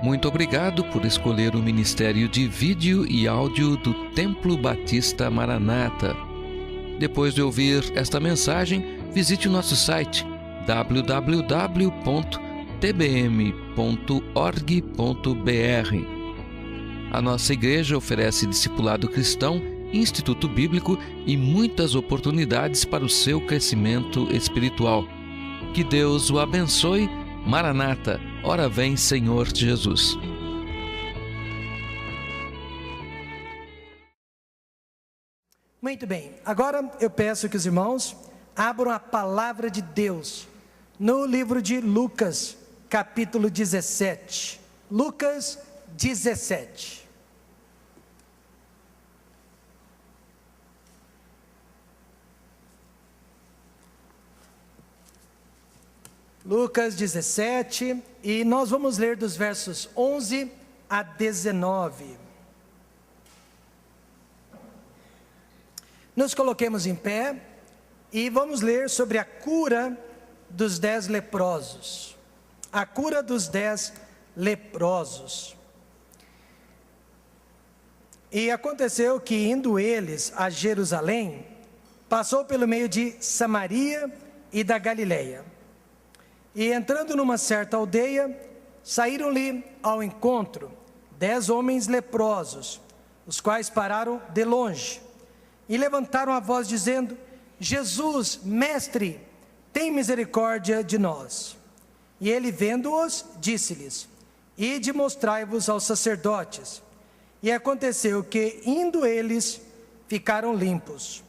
Muito obrigado por escolher o Ministério de Vídeo e Áudio do Templo Batista Maranata. Depois de ouvir esta mensagem, visite o nosso site www.tbm.org.br. A nossa igreja oferece discipulado cristão, instituto bíblico e muitas oportunidades para o seu crescimento espiritual. Que Deus o abençoe. Maranata, ora vem, Senhor Jesus. Muito bem, agora eu peço que os irmãos abram a palavra de Deus no livro de Lucas, capítulo 17. Lucas 17. Lucas 17, e nós vamos ler dos versos 11 a 19. Nos coloquemos em pé e vamos ler sobre a cura dos 10 leprosos. A cura dos 10 leprosos. E aconteceu que, indo eles a Jerusalém, passou pelo meio de Samaria e da Galileia. E entrando numa certa aldeia, saíram-lhe ao encontro 10 homens leprosos, os quais pararam de longe, e levantaram a voz dizendo: Jesus, mestre, tem misericórdia de nós. E ele, vendo-os, disse-lhes: Ide mostrai-vos aos sacerdotes. E aconteceu que, indo eles, ficaram limpos.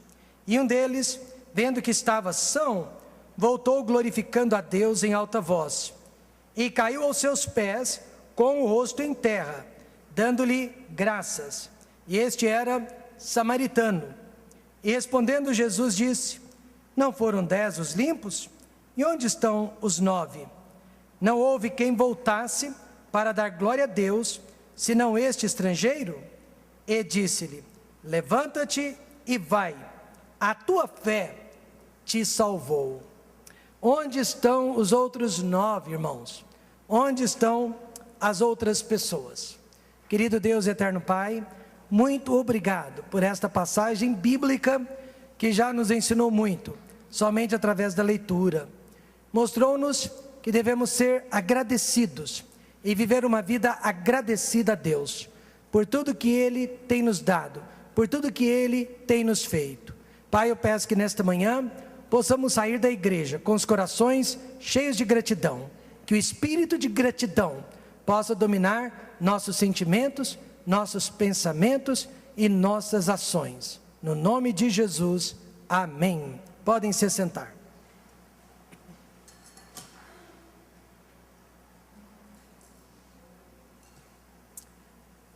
E um deles, vendo que estava são, voltou glorificando a Deus em alta voz, e caiu aos seus pés com o rosto em terra, dando-lhe graças. E este era samaritano. E respondendo Jesus disse: Não foram 10 os limpos? E onde estão os 9? Não houve quem voltasse para dar glória a Deus, senão este estrangeiro? E disse-lhe: Levanta-te e vai, a tua fé te salvou. Onde estão os outros 9, irmãos? Onde estão as outras pessoas? Querido Deus e eterno Pai, muito obrigado por esta passagem bíblica que já nos ensinou muito, somente através da leitura. Mostrou-nos que devemos ser agradecidos e viver uma vida agradecida a Deus, por tudo que Ele tem nos dado, por tudo que Ele tem nos feito. Pai, eu peço que nesta manhã possamos sair da igreja com os corações cheios de gratidão, que o espírito de gratidão possa dominar nossos sentimentos, nossos pensamentos e nossas ações. No nome de Jesus, amém. Podem se sentar.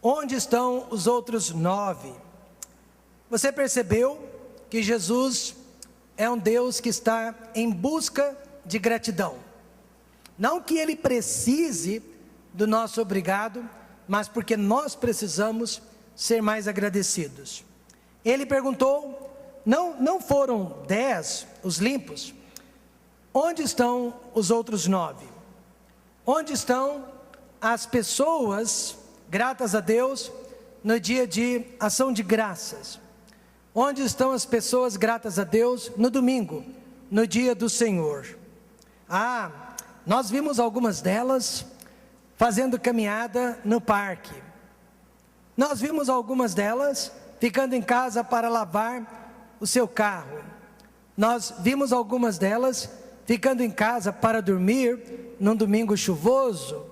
Onde estão os outros 9? Você percebeu que Jesus é um Deus que está em busca de gratidão. Não que Ele precise do nosso obrigado, mas porque nós precisamos ser mais agradecidos. Ele perguntou: não foram 10 os limpos? Onde estão os outros 9? Onde estão as pessoas gratas a Deus no dia de ação de graças? Onde estão as pessoas gratas a Deus no domingo, no dia do Senhor? Nós vimos algumas delas fazendo caminhada no parque. Nós vimos algumas delas ficando em casa para lavar o seu carro. Nós vimos algumas delas ficando em casa para dormir num domingo chuvoso.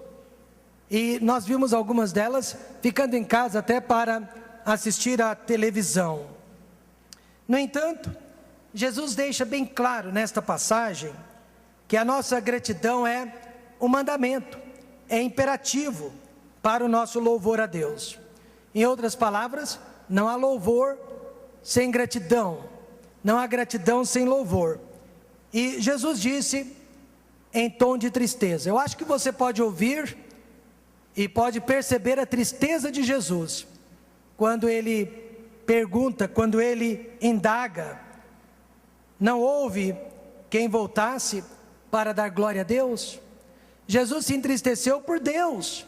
E nós vimos algumas delas ficando em casa até para assistir à televisão. No entanto, Jesus deixa bem claro nesta passagem que a nossa gratidão é um mandamento, é imperativo para o nosso louvor a Deus. Em outras palavras, não há louvor sem gratidão, não há gratidão sem louvor. E Jesus disse em tom de tristeza. Eu acho que você pode ouvir e pode perceber a tristeza de Jesus quando Ele pergunta, quando Ele indaga: não houve quem voltasse para dar glória a Deus? Jesus se entristeceu por Deus,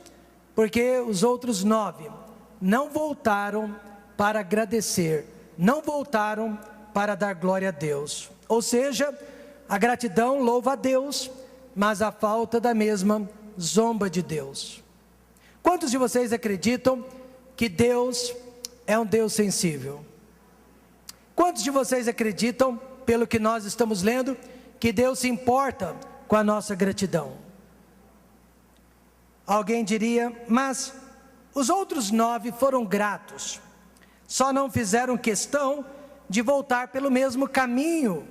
porque os outros 9 não voltaram para agradecer, não voltaram para dar glória a Deus. Ou seja, a gratidão louva a Deus, mas a falta da mesma zomba de Deus. Quantos de vocês acreditam que Deus é um Deus sensível? Quantos de vocês acreditam, pelo que nós estamos lendo, que Deus se importa com a nossa gratidão? Alguém diria, mas os outros 9 foram gratos, só não fizeram questão de voltar pelo mesmo caminho.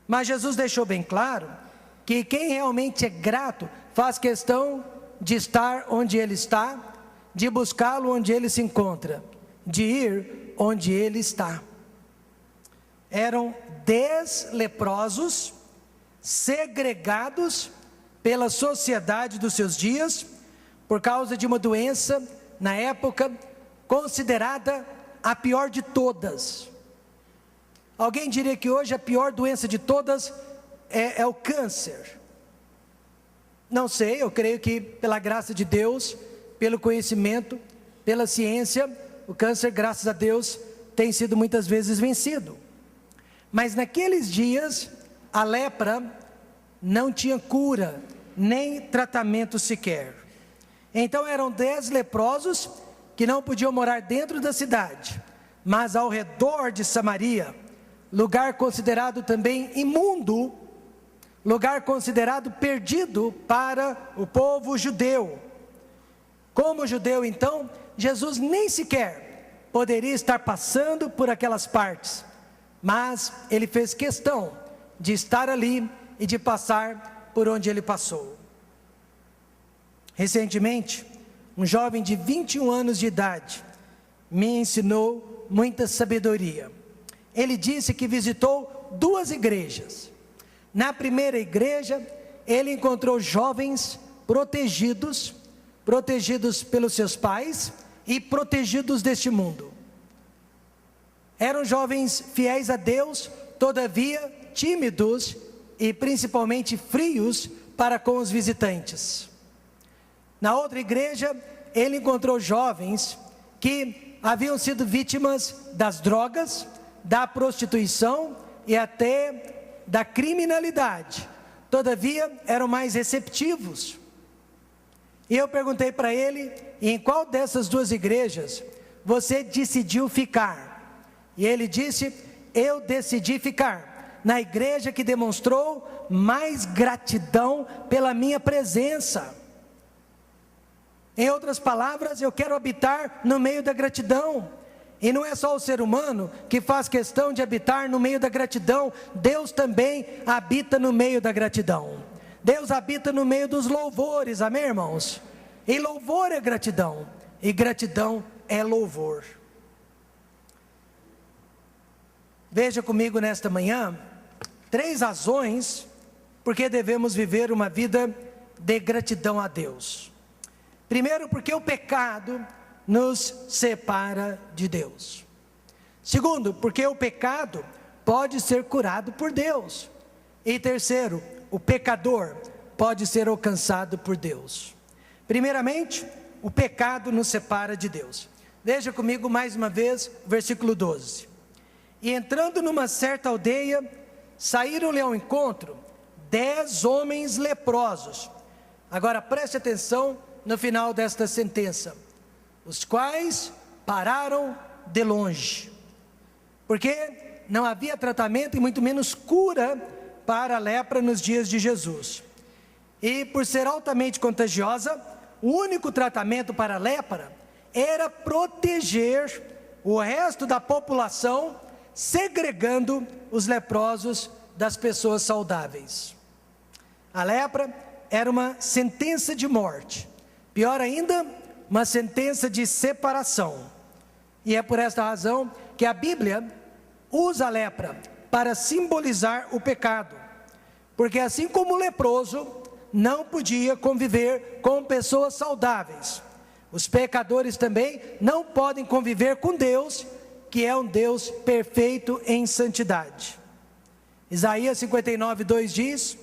Mas Jesus deixou bem claro que quem realmente é grato faz questão de estar onde ele está, de buscá-lo onde ele se encontra, de ir onde ele está. Eram 10 leprosos segregados pela sociedade dos seus dias, por causa de uma doença, na época, considerada a pior de todas. Alguém diria que hoje a pior doença de todas é o câncer. Não sei, eu creio que pela graça de Deus, pelo conhecimento, pela ciência, o câncer, graças a Deus, tem sido muitas vezes vencido. Mas naqueles dias, a lepra não tinha cura, nem tratamento sequer. Então eram 10 leprosos que não podiam morar dentro da cidade, mas ao redor de Samaria, lugar considerado também imundo, lugar considerado perdido para o povo judeu. Como judeu, então, Jesus nem sequer poderia estar passando por aquelas partes, mas ele fez questão de estar ali e de passar por onde ele passou. Recentemente, um jovem de 21 anos de idade me ensinou muita sabedoria. Ele disse que visitou 2 igrejas. Na primeira igreja, ele encontrou jovens protegidos pelos seus pais e protegidos deste mundo. Eram jovens fiéis a Deus, todavia tímidos e principalmente frios para com os visitantes. Na outra igreja, ele encontrou jovens que haviam sido vítimas das drogas, da prostituição e até da criminalidade, todavia eram mais receptivos. E eu perguntei para ele, em qual dessas 2 igrejas você decidiu ficar? E ele disse, eu decidi ficar na igreja que demonstrou mais gratidão pela minha presença. Em outras palavras, eu quero habitar no meio da gratidão. E não é só o ser humano que faz questão de habitar no meio da gratidão, Deus também habita no meio da gratidão. Deus habita no meio dos louvores, amém, irmãos? E louvor é gratidão, e gratidão é louvor. Veja comigo nesta manhã, 3 razões porque devemos viver uma vida de gratidão a Deus. Primeiro, porque o pecado nos separa de Deus. Segundo, porque o pecado pode ser curado por Deus. E terceiro, o pecador pode ser alcançado por Deus. Primeiramente, o pecado nos separa de Deus. Veja comigo mais uma vez o versículo 12. E entrando numa certa aldeia, saíram-lhe ao encontro 10 homens leprosos. Agora preste atenção no final desta sentença. Os quais pararam de longe, porque não havia tratamento e muito menos cura para a lepra nos dias de Jesus. E por ser altamente contagiosa, o único tratamento para a lepra era proteger o resto da população, segregando os leprosos das pessoas saudáveis. A lepra era uma sentença de morte, pior ainda, uma sentença de separação. E é por esta razão que a Bíblia usa a lepra para simbolizar o pecado, porque assim como o leproso não podia conviver com pessoas saudáveis, os pecadores também não podem conviver com Deus, que é um Deus perfeito em santidade. Isaías 59:2 diz: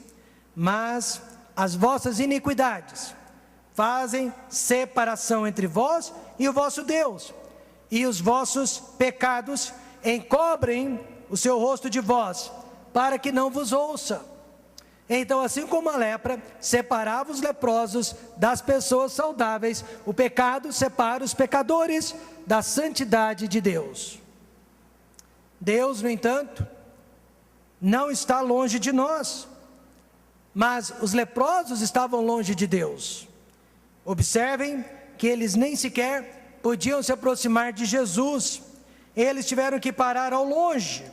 mas as vossas iniquidades fazem separação entre vós e o vosso Deus, e os vossos pecados encobrem o seu rosto de vós, para que não vos ouça. Então, assim como a lepra separava os leprosos das pessoas saudáveis, o pecado separa os pecadores da santidade de Deus. Deus, no entanto, não está longe de nós, mas os leprosos estavam longe de Deus. Observem que eles nem sequer podiam se aproximar de Jesus, eles tiveram que parar ao longe,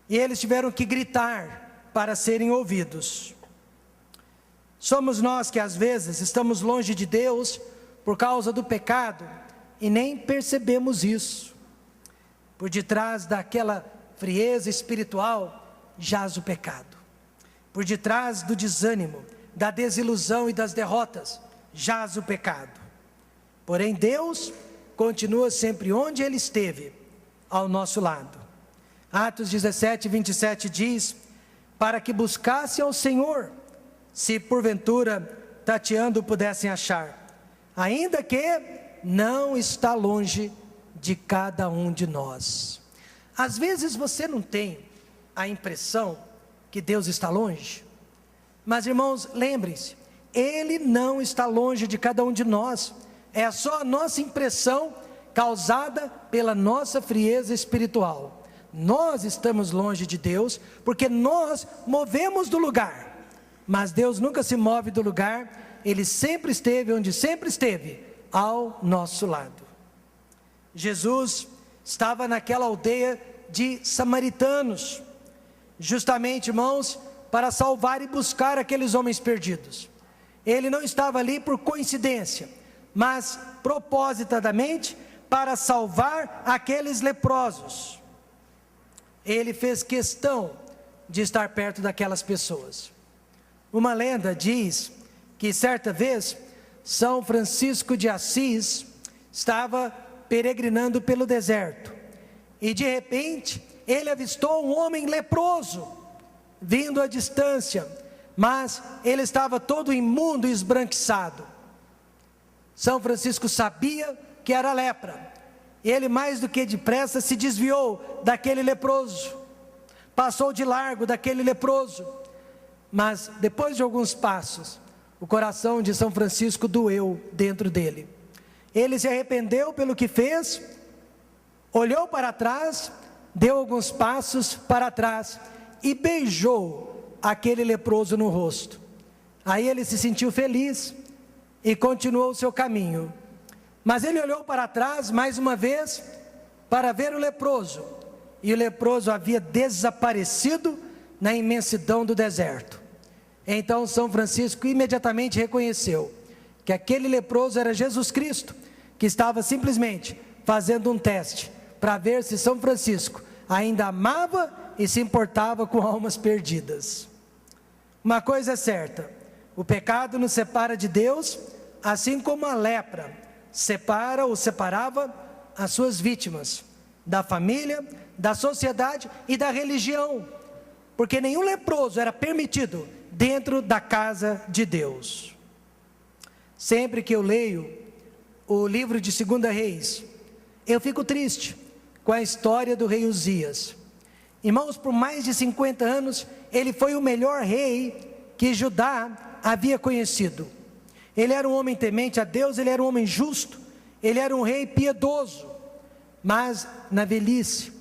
e eles tiveram que gritar para serem ouvidos. Somos nós que às vezes estamos longe de Deus por causa do pecado e nem percebemos isso. Por detrás daquela frieza espiritual jaz o pecado. Por detrás do desânimo, da desilusão e das derrotas jaz o pecado. Porém, Deus continua sempre onde Ele esteve, ao nosso lado. Atos 17, 27 diz: para que buscasse ao Senhor, se porventura tateando pudessem achar, ainda que não está longe de cada um de nós. Às vezes você não tem a impressão que Deus está longe, mas irmãos, lembrem-se, Ele não está longe de cada um de nós, é só a nossa impressão causada pela nossa frieza espiritual. Nós estamos longe de Deus, porque nós movemos do lugar, mas Deus nunca se move do lugar, Ele sempre esteve onde sempre esteve, ao nosso lado. Jesus estava naquela aldeia de samaritanos, justamente, irmãos, para salvar e buscar aqueles homens perdidos. Ele não estava ali por coincidência, mas propositadamente para salvar aqueles leprosos. Ele fez questão de estar perto daquelas pessoas. Uma lenda diz que certa vez São Francisco de Assis estava peregrinando pelo deserto e de repente ele avistou um homem leproso vindo à distância, mas ele estava todo imundo e esbranquiçado. São Francisco sabia que era lepra. Ele mais do que depressa se desviou daquele leproso, passou de largo daquele leproso, mas depois de alguns passos, o coração de São Francisco doeu dentro dele. Ele se arrependeu pelo que fez, olhou para trás, deu alguns passos para trás e beijou aquele leproso no rosto. Aí ele se sentiu feliz e continuou o seu caminho. Mas ele olhou para trás mais uma vez para ver o leproso, e o leproso havia desaparecido na imensidão do deserto. Então São Francisco imediatamente reconheceu que aquele leproso era Jesus Cristo, que estava simplesmente fazendo um teste para ver se São Francisco ainda amava e se importava com almas perdidas. Uma coisa é certa: o pecado nos separa de Deus, assim como a lepra separa ou separava as suas vítimas da família, da sociedade e da religião, porque nenhum leproso era permitido dentro da casa de Deus. Sempre que eu leio o livro de 2 Reis, eu fico triste com a história do rei Uzias. Irmãos, por mais de 50 anos, ele foi o melhor rei que Judá havia conhecido. Ele era um homem temente a Deus, ele era um homem justo, ele era um rei piedoso, mas na velhice,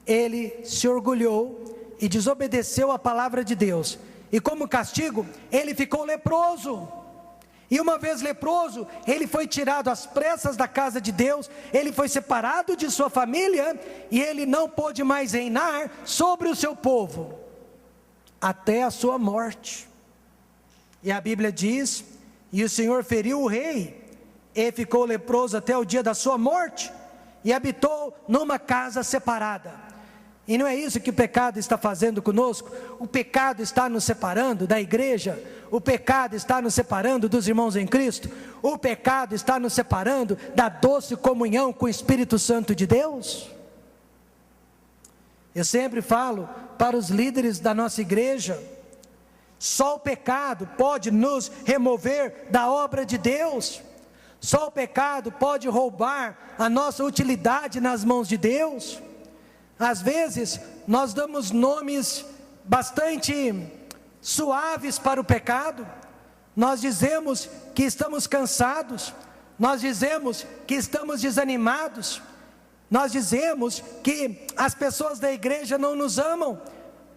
ele se orgulhou e desobedeceu a palavra de Deus, e como castigo, ele ficou leproso, e uma vez leproso, ele foi tirado às pressas da casa de Deus, ele foi separado de sua família, e ele não pôde mais reinar sobre o seu povo, até a sua morte. E a Bíblia diz: e o Senhor feriu o rei, e ficou leproso até o dia da sua morte, e habitou numa casa separada. E não é isso que o pecado está fazendo conosco? O pecado está nos separando da igreja, o pecado está nos separando dos irmãos em Cristo, o pecado está nos separando da doce comunhão com o Espírito Santo de Deus. Eu sempre falo para os líderes da nossa igreja: Só o pecado pode nos remover da obra de Deus. Só o pecado pode roubar a nossa utilidade nas mãos de Deus. Às vezes, nós damos nomes bastante suaves para o pecado. Nós dizemos que estamos cansados, nós dizemos que estamos desanimados, nós dizemos que as pessoas da igreja não nos amam,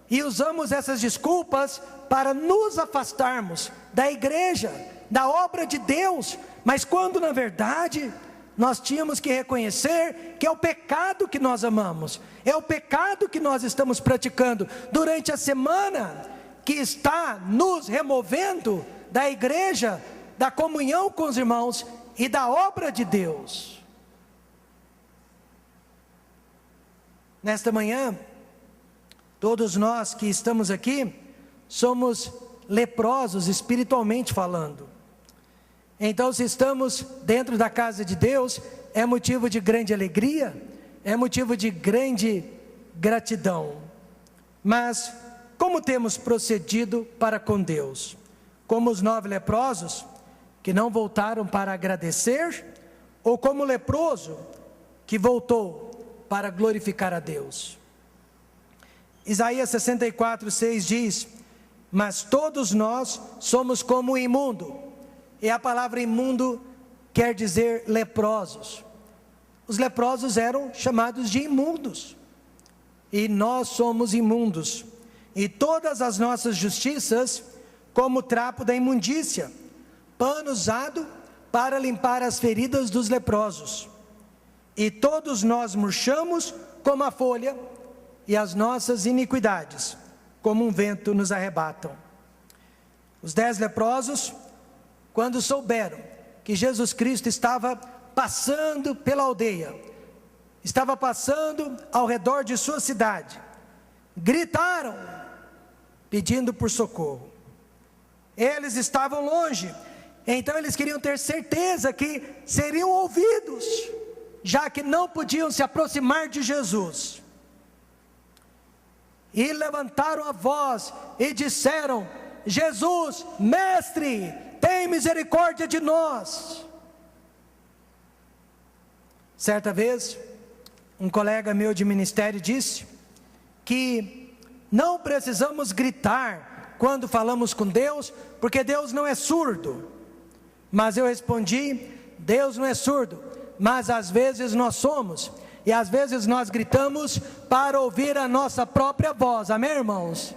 e usamos essas desculpas para nos afastarmos da igreja, da obra de Deus, mas quando na verdade nós tínhamos que reconhecer que é o pecado que nós amamos, é o pecado que nós estamos praticando durante a semana, que está nos removendo da igreja, da comunhão com os irmãos e da obra de Deus. Nesta manhã, todos nós que estamos aqui, somos leprosos espiritualmente falando. Então, se estamos dentro da casa de Deus, é motivo de grande alegria, é motivo de grande gratidão. Mas, como temos procedido para com Deus? Como os 9 leprosos, que não voltaram para agradecer, ou como o leproso, que voltou para glorificar a Deus? Isaías 64:6 diz: mas todos nós somos como o imundo, e a palavra imundo quer dizer leprosos. Os leprosos eram chamados de imundos, e nós somos imundos, e todas as nossas justiças como trapo da imundícia, pano usado para limpar as feridas dos leprosos, e todos nós murchamos como a folha, e as nossas iniquidades como um vento nos arrebatam. Os 10 leprosos, quando souberam que Jesus Cristo estava passando pela aldeia, estava passando ao redor de sua cidade, gritaram, pedindo por socorro. Eles estavam longe, então eles queriam ter certeza que seriam ouvidos, já que não podiam se aproximar de Jesus. E levantaram a voz e disseram: Jesus, mestre, tem misericórdia de nós. Certa vez, um colega meu de ministério disse que não precisamos gritar quando falamos com Deus, porque Deus não é surdo. Mas eu respondi: Deus não é surdo, mas às vezes nós somos, e às vezes nós gritamos para ouvir a nossa própria voz, amém, irmãos?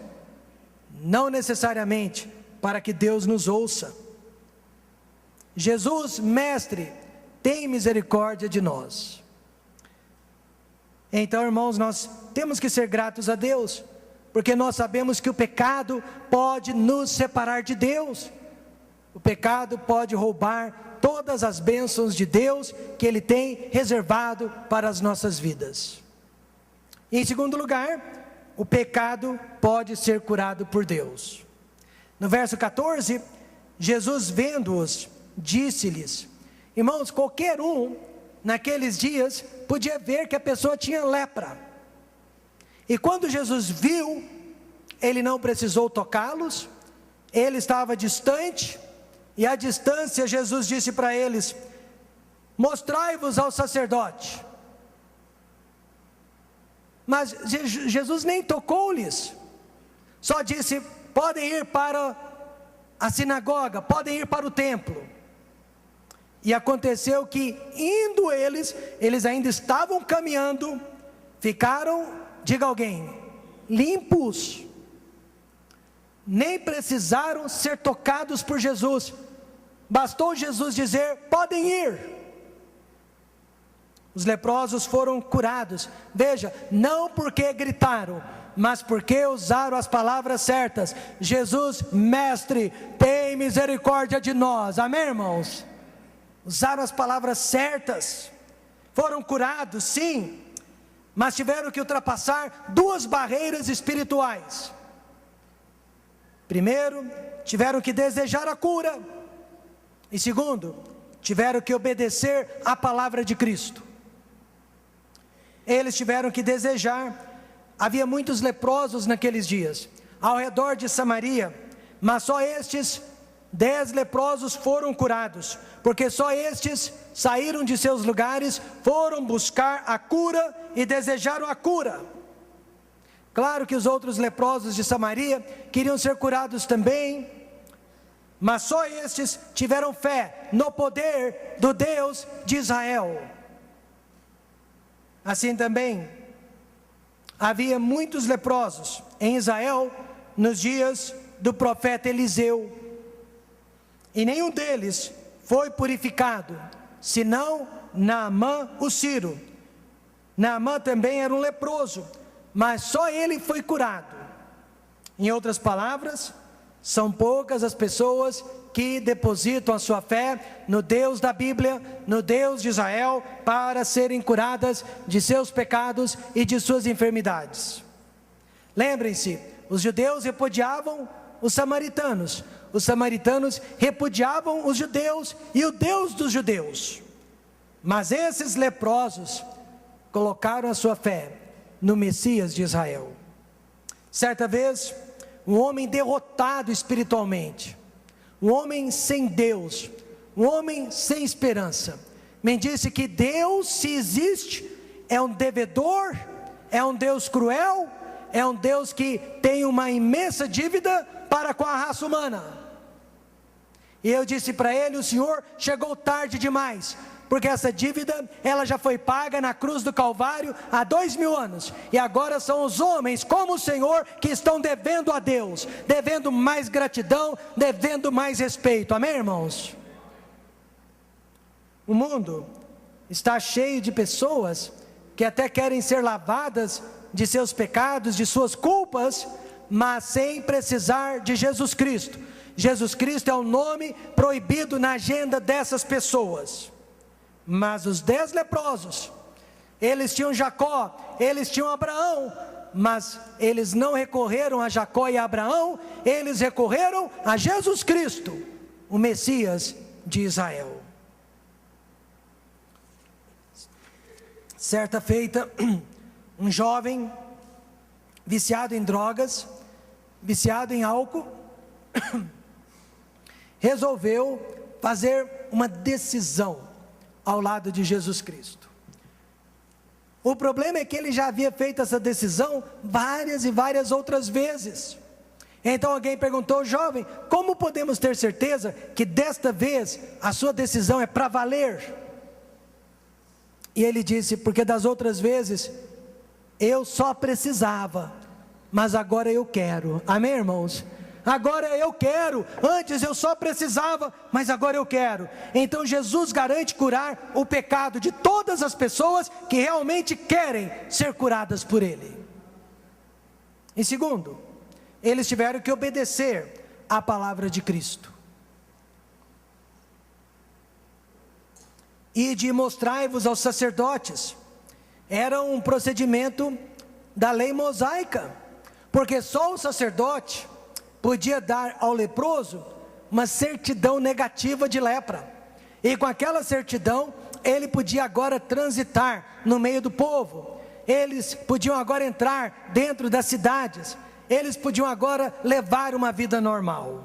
Não necessariamente para que Deus nos ouça. Jesus, mestre, tem misericórdia de nós. Então, irmãos, nós temos que ser gratos a Deus, porque nós sabemos que o pecado pode nos separar de Deus. O pecado pode roubar todas as bênçãos de Deus que Ele tem reservado para as nossas vidas. E em segundo lugar, o pecado pode ser curado por Deus. No verso 14, Jesus vendo-os, disse-lhes: irmãos, qualquer um naqueles dias podia ver que a pessoa tinha lepra. E quando Jesus viu, Ele não precisou tocá-los, Ele estava distante, e à distância Jesus disse para eles: mostrai-vos ao sacerdote. Mas Jesus nem tocou-lhes, só disse: podem ir para a sinagoga, podem ir para o templo. E aconteceu que, indo eles ainda estavam caminhando, ficaram, diga alguém, limpos, nem precisaram ser tocados por Jesus, bastou Jesus dizer: podem ir. Os leprosos foram curados, veja, não porque gritaram, mas porque usaram as palavras certas. Jesus, mestre, tem misericórdia de nós, amém, irmãos? Usaram as palavras certas, foram curados, sim, mas tiveram que ultrapassar 2 barreiras espirituais. Primeiro, tiveram que desejar a cura, e segundo, tiveram que obedecer à palavra de Cristo. Eles tiveram que desejar. Havia muitos leprosos naqueles dias. Ao redor de Samaria mas só estes 10 leprosos foram curados, porque só estes saíram de seus lugares, foram buscar a cura e desejaram a cura. Claro que os outros leprosos de Samaria queriam ser curados também, mas só estes tiveram fé no poder do Deus de Israel. Assim também, havia muitos leprosos em Israel nos dias do profeta Eliseu, e nenhum deles foi purificado, senão Naamã o sírio. Naamã também era um leproso, mas só ele foi curado. Em outras palavras, são poucas as pessoas que depositam a sua fé no Deus da Bíblia, no Deus de Israel, para serem curadas de seus pecados e de suas enfermidades. Lembrem-se, os judeus repudiavam os samaritanos repudiavam os judeus e o Deus dos judeus. Mas esses leprosos colocaram a sua fé no Messias de Israel. Certa vez, um homem derrotado espiritualmente, um homem sem Deus, um homem sem esperança, me disse que Deus, se existe, é um devedor, é um Deus cruel, é um Deus que tem uma imensa dívida para com a raça humana. E eu disse para ele: o Senhor chegou tarde demais, porque essa dívida, ela já foi paga na cruz do Calvário há 2000 anos, e agora são os homens como o Senhor que estão devendo a Deus, devendo mais gratidão, devendo mais respeito. Amém, irmãos? O mundo está cheio de pessoas que até querem ser lavadas de seus pecados, de suas culpas, mas sem precisar de Jesus Cristo. Jesus Cristo é o nome proibido na agenda dessas pessoas. Mas os 10 leprosos, eles tinham Jacó, eles tinham Abraão, mas eles não recorreram a Jacó e a Abraão, eles recorreram a Jesus Cristo, o Messias de Israel. Certa feita, um jovem viciado em drogas, viciado em álcool, resolveu fazer uma decisão ao lado de Jesus Cristo. O problema é que ele já havia feito essa decisão várias e várias outras vezes. Então alguém perguntou: jovem, como podemos ter certeza que desta vez a sua decisão é para valer? E ele disse: porque das outras vezes eu só precisava, mas agora eu quero. Amém, irmãos? Agora eu quero. Antes eu só precisava, mas agora eu quero. Então Jesus garante curar o pecado de todas as pessoas que realmente querem ser curadas por Ele. Em segundo, eles tiveram que obedecer à palavra de Cristo. E de mostrai-vos aos sacerdotes. Era um procedimento da lei mosaica, porque só o sacerdote podia dar ao leproso uma certidão negativa de lepra, e com aquela certidão ele podia agora transitar no meio do povo, eles podiam agora entrar dentro das cidades, eles podiam agora levar uma vida normal.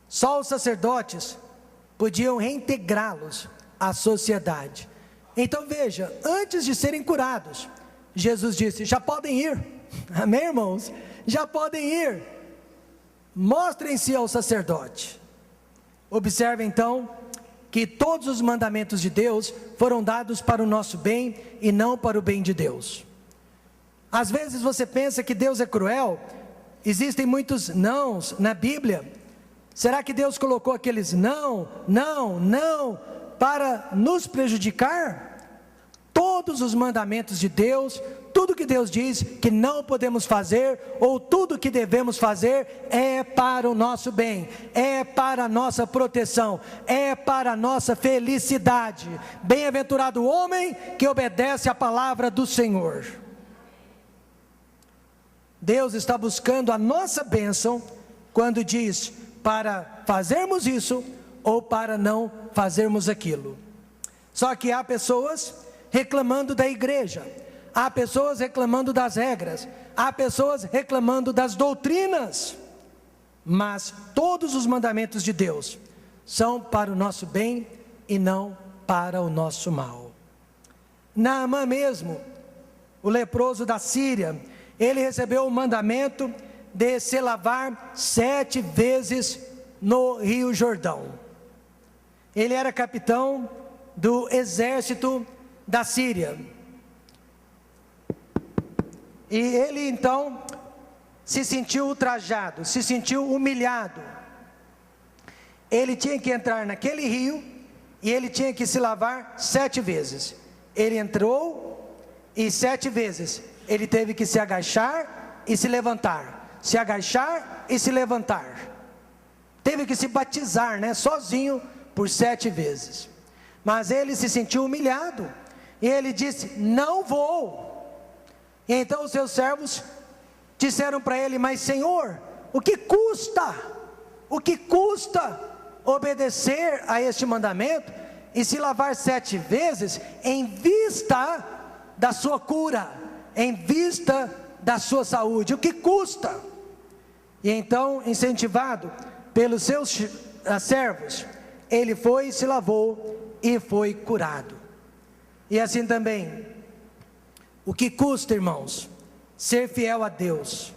Só os sacerdotes podiam reintegrá-los à sociedade. Então veja, antes de serem curados, Jesus disse: já podem ir. Amém, irmãos? Já podem ir, mostrem-se ao sacerdote. Observe então que todos os mandamentos de Deus foram dados para o nosso bem e não para o bem de Deus. Às vezes você pensa que Deus é cruel, existem muitos nãos na Bíblia. Será que Deus colocou aqueles não para nos prejudicar? Todos os mandamentos de Deus, tudo que Deus diz que não podemos fazer, ou tudo que devemos fazer, é para o nosso bem, é para a nossa proteção, é para a nossa felicidade. Bem-aventurado o homem que obedece à palavra do Senhor. Deus está buscando a nossa bênção quando diz para fazermos isso ou para não fazermos aquilo. Só que há pessoas reclamando da igreja, há pessoas reclamando das regras, há pessoas reclamando das doutrinas. mas todos os mandamentos de Deus são para o nosso bem e não para o nosso mal. Naamã mesmo, o leproso da Síria, ele recebeu o mandamento de se lavar 7 vezes no Rio Jordão. Ele era capitão do exército da Síria. E ele então se sentiu ultrajado, se sentiu humilhado. Ele tinha que entrar naquele rio e ele tinha que se lavar 7 vezes. Ele entrou e 7 vezes ele teve que se agachar e se levantar, se agachar e se levantar. Teve que se batizar, sozinho por 7 vezes. Mas ele se sentiu humilhado e ele disse: não vou. E então os seus servos disseram para ele: mas Senhor, o que custa obedecer a este mandamento e se lavar 7 vezes em vista da sua cura, em vista da sua saúde? O que custa? E então, incentivado pelos seus servos, ele foi, se lavou e foi curado. E assim também, o que custa, irmãos, ser fiel a Deus?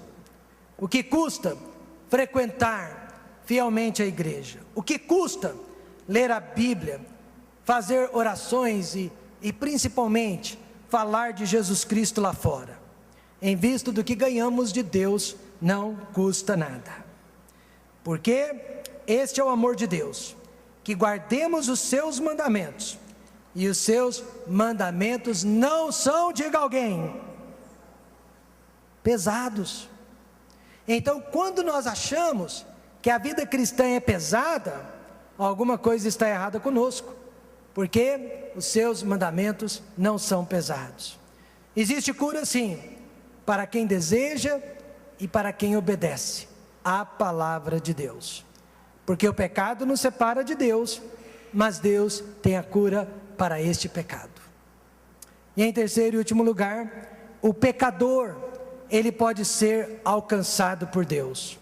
O que custa frequentar fielmente a igreja? O que custa ler a Bíblia, fazer orações e principalmente falar de Jesus Cristo lá fora? Em vista do que ganhamos de Deus, não custa nada. Porque este é o amor de Deus, que guardemos os seus mandamentos. E os seus mandamentos não são, diga alguém, pesados. Então, quando nós achamos que a vida cristã é pesada, alguma coisa está errada conosco, porque os seus mandamentos não são pesados. Existe cura sim, para quem deseja e para quem obedece à palavra de Deus, porque o pecado nos separa de Deus, mas Deus tem a cura para este pecado. E em terceiro e último lugar, o pecador, ele pode ser alcançado por Deus.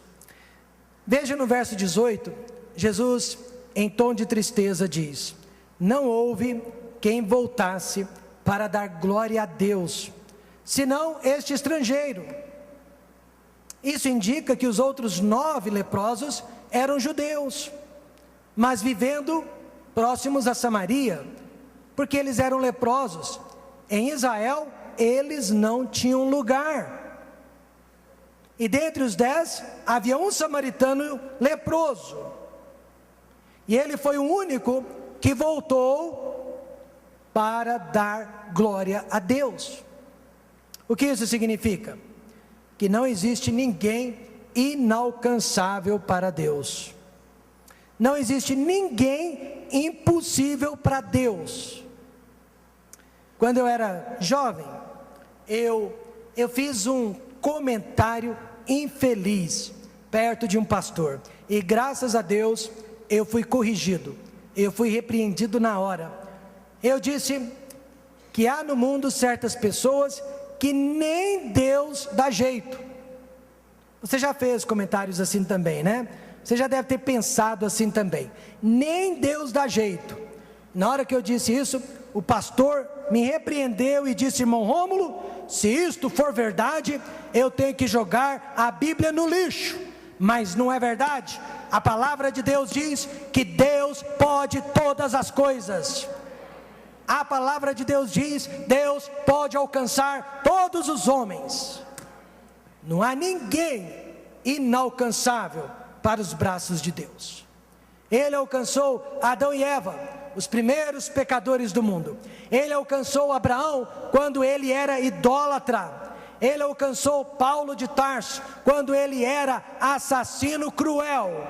Veja no verso 18, Jesus, em tom de tristeza, diz: não houve quem voltasse para dar glória a Deus, senão este estrangeiro. Isso indica que os outros 9 leprosos eram judeus, mas vivendo próximos a Samaria, porque eles eram leprosos. Em Israel, eles não tinham lugar. E dentre os 10, havia um samaritano leproso. E ele foi o único que voltou para dar glória a Deus. O que isso significa? Que não existe ninguém inalcançável para Deus. Não existe ninguém impossível para Deus. Quando eu era jovem, eu fiz um comentário infeliz perto de um pastor, e graças a Deus eu fui corrigido, eu fui repreendido na hora. Eu disse que há no mundo certas pessoas que nem Deus dá jeito. Você já fez comentários assim também, né? Você já deve ter pensado assim também. Nem Deus dá jeito. Na hora que eu disse isso, o pastor me repreendeu e disse: irmão Rômulo, se isto for verdade, eu tenho que jogar a Bíblia no lixo. Mas não é verdade. A palavra de Deus diz que Deus pode todas as coisas. A palavra de Deus diz: Deus pode alcançar todos os homens. Não há ninguém inalcançável para os braços de Deus. Ele alcançou Adão e Eva, os primeiros pecadores do mundo. Ele alcançou Abraão quando ele era idólatra. Ele alcançou Paulo de Tarso quando ele era assassino cruel.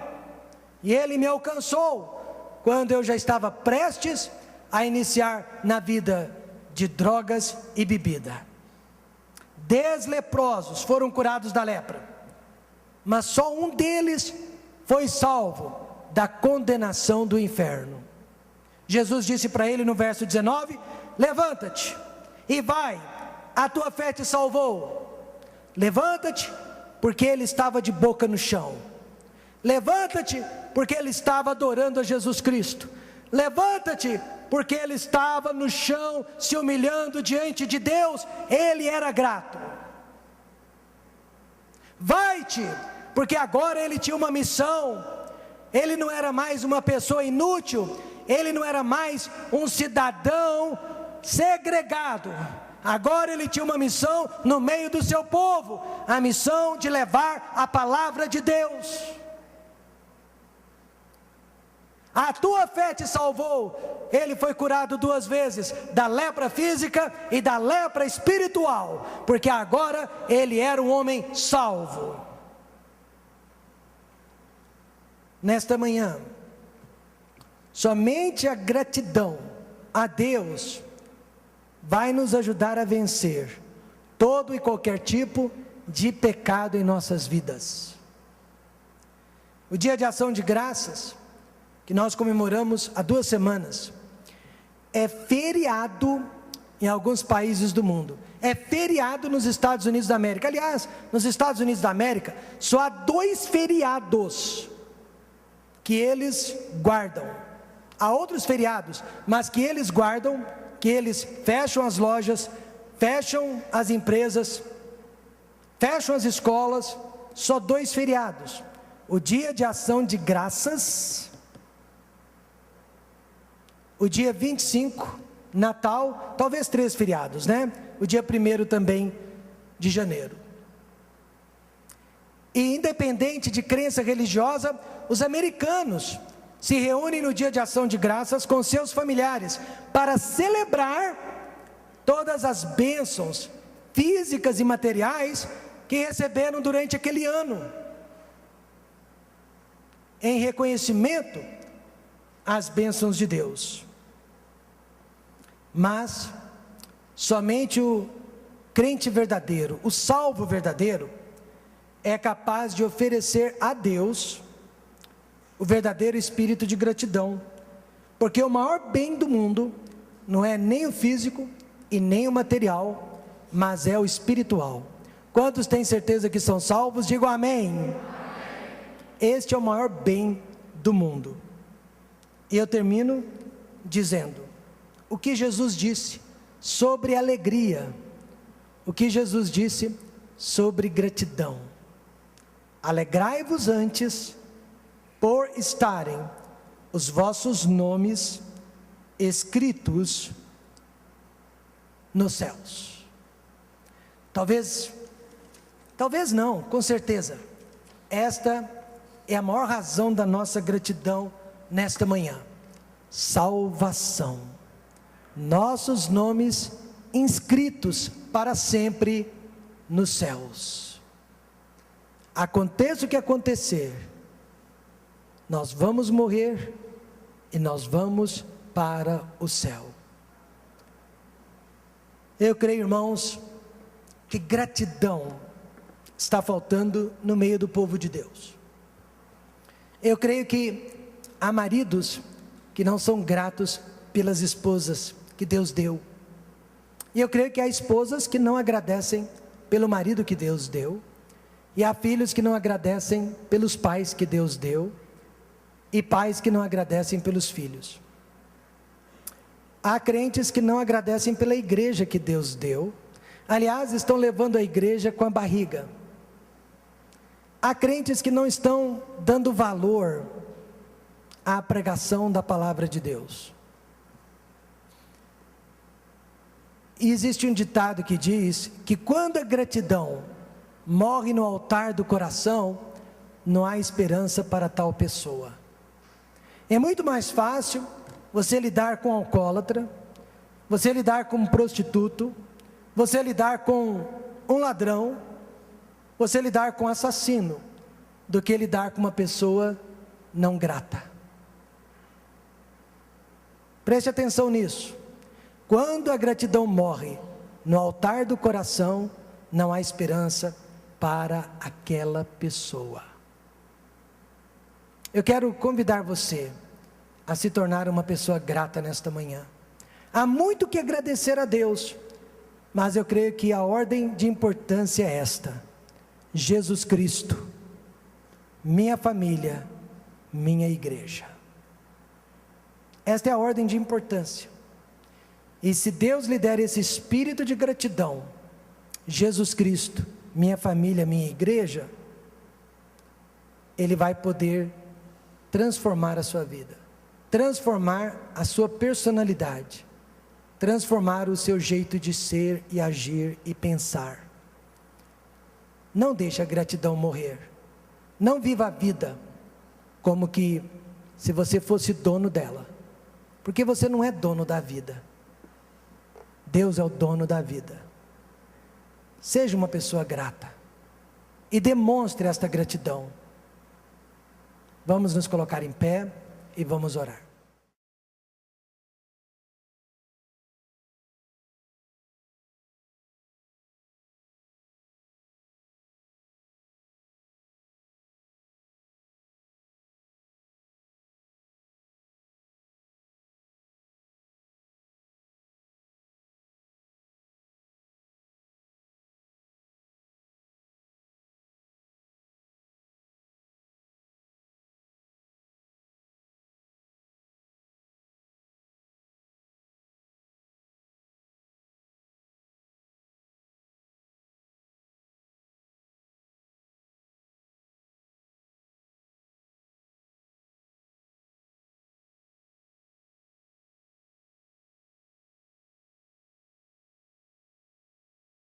E ele me alcançou quando eu já estava prestes a iniciar na vida de drogas e bebida. 10 leprosos foram curados da lepra, mas só um deles foi salvo da condenação do inferno. Jesus disse para ele no verso 19: levanta-te e vai, a tua fé te salvou. Levanta-te, porque ele estava de boca no chão. Levanta-te, porque ele estava adorando a Jesus Cristo. Levanta-te, porque ele estava no chão, se humilhando diante de Deus. Ele era grato. Vai-te, porque agora ele tinha uma missão. Ele não era mais uma pessoa inútil. Ele não era mais um cidadão segregado. Agora ele tinha uma missão no meio do seu povo. A missão de levar a palavra de Deus. A tua fé te salvou. Ele foi curado 2 vezes, da lepra física e da lepra espiritual, porque agora ele era um homem salvo. Nesta manhã, somente a gratidão a Deus vai nos ajudar a vencer todo e qualquer tipo de pecado em nossas vidas. O dia de ação de graças, que nós comemoramos há 2 semanas, é feriado em alguns países do mundo. É feriado nos Estados Unidos da América. Aliás, nos Estados Unidos da América, só há 2 feriados que eles guardam. Há outros feriados, mas que eles guardam, que eles fecham as lojas, fecham as empresas, fecham as escolas. Só 2 feriados: o dia de ação de graças, o dia 25, Natal, talvez 3 feriados, né? O dia 1º também de janeiro. E independente de crença religiosa, os americanos se reúnem no dia de ação de graças com seus familiares para celebrar todas as bênçãos físicas e materiais que receberam durante aquele ano, em reconhecimento às bênçãos de Deus. Mas somente o crente verdadeiro, o salvo verdadeiro, é capaz de oferecer a Deus o verdadeiro espírito de gratidão, porque o maior bem do mundo não é nem o físico e nem o material, mas é o espiritual. Quantos têm certeza que são salvos? Digam amém. Amém. Este é o maior bem do mundo. E eu termino dizendo o que Jesus disse sobre alegria, o que Jesus disse sobre gratidão. Alegrai-vos antes por estarem os vossos nomes escritos nos céus. Talvez não, com certeza, esta é a maior razão da nossa gratidão nesta manhã: salvação. Nossos nomes inscritos para sempre nos céus. Aconteça o que acontecer, nós vamos morrer e nós vamos para o céu. Eu creio, irmãos, que gratidão está faltando no meio do povo de Deus. Eu creio que há maridos que não são gratos pelas esposas que Deus deu. E eu creio que há esposas que não agradecem pelo marido que Deus deu. E há filhos que não agradecem pelos pais que Deus deu. E pais que não agradecem pelos filhos. Há crentes que não agradecem pela igreja que Deus deu. Aliás, estão levando a igreja com a barriga. Há crentes que não estão dando valor à pregação da palavra de Deus. E existe um ditado que diz que quando a gratidão morre no altar do coração, não há esperança para tal pessoa. É muito mais fácil você lidar com um alcoólatra, você lidar com um prostituto, você lidar com um ladrão, você lidar com um assassino, do que lidar com uma pessoa não grata. Preste atenção nisso. Quando a gratidão morre no altar do coração, não há esperança para aquela pessoa. Eu quero convidar você a se tornar uma pessoa grata nesta manhã. Há muito que agradecer a Deus, mas eu creio que a ordem de importância é esta: Jesus Cristo, minha família, minha igreja. Esta é a ordem de importância. E se Deus lhe der esse espírito de gratidão, Jesus Cristo, minha família, minha igreja, Ele vai poder transformar a sua vida, transformar a sua personalidade, transformar o seu jeito de ser e agir e pensar. Não deixe a gratidão morrer. Não viva a vida como que se você fosse dono dela, porque você não é dono da vida. Deus é o dono da vida. Seja uma pessoa grata e demonstre esta gratidão. Vamos nos colocar em pé e vamos orar.